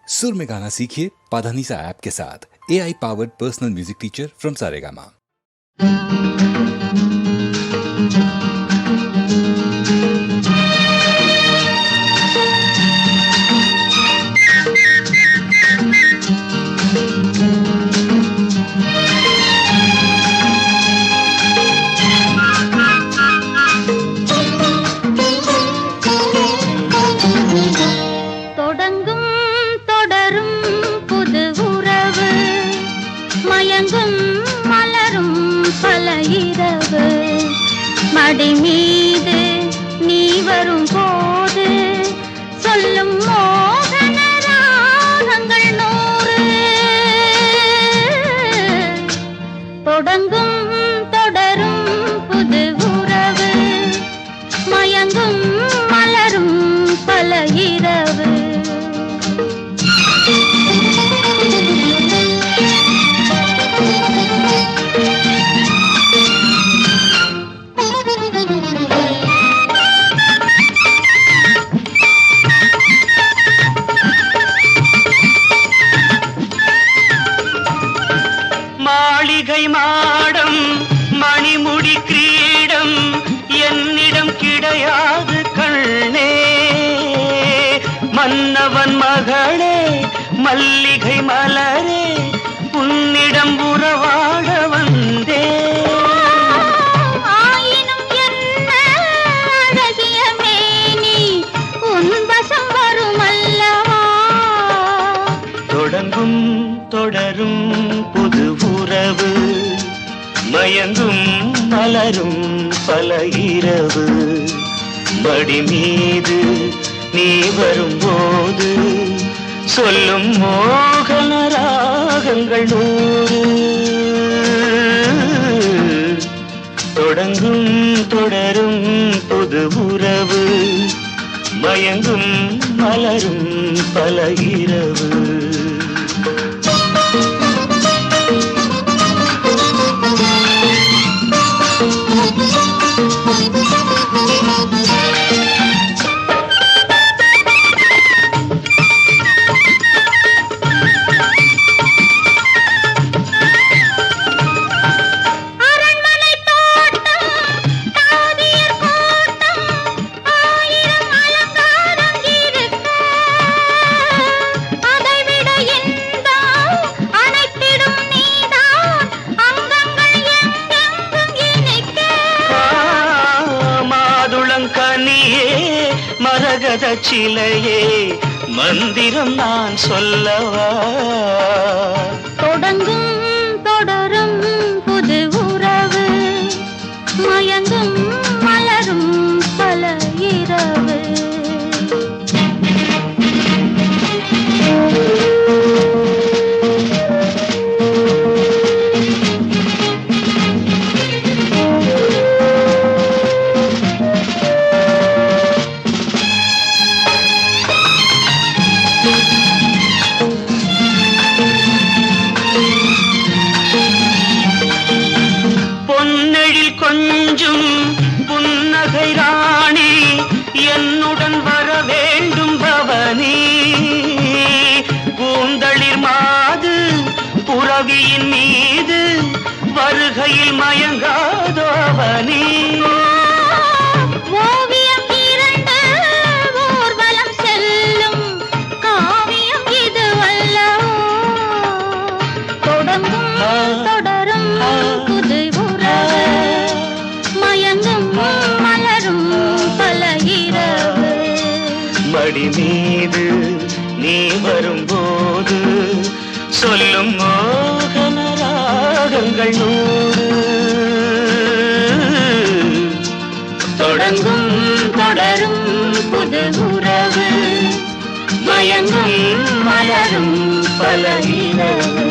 सुर में गाना सीखिए पाधानीसा ऐप के साथ। AI powered personal music teacher from Saregama. மடி மீது நீ வரும் போது சொல்லும் மோகன ராகங்கள் 100 தொடங்கும் தொடரும் புது உறவு மயங்கும் மலரும் பல இரவு மாடம் மணிமுடி கிரீடம் என்னிடம் கிடையாது கண்ணே மன்னவன் மகளே மல்லிகை மலரே உன்னிடம் உறவாட வந்தே ஆயினும் என்ன அழகிய மேனி உன் வசம் வரும் அல்லவா தொடங்கும் தொடரும் புது உறவு மயங்கும் மலரும் பல இரவு மடி மீது நீ வரும்போது சொல்லும் மோகன ராகங்கள் 100 தொடங்கும் தொடரும் புது உறவு மயங்கும் மலரும் பல இரவு மரகத சிலையே மந்திரம் நான் சொல்லவா தொடங்கும் தொடரும் புது உறவு மயங்கும் மலரும் பல இரவு கொஞ்சம் புன்னகை ராணி என்னுடன் வர வேண்டும் பவனி பூந்தளிர் மாது புரவியின் மீது வருகையில் மயங்காதோ அவனி ஓவியம் இரண்டு ஊர்வலம் செல்லும் காவியம் இது அல்லவோ தொடங்கும் தொடரும் புது உறவு மயங்கும் மலரும் பல இரவு மடி மீது நீ வரும்போது சொல்லும் மோகன ராகங்கள் 100 தொடங்கும் தொடரும் புது உறவு மயங்கும் மலரும் பல இரவு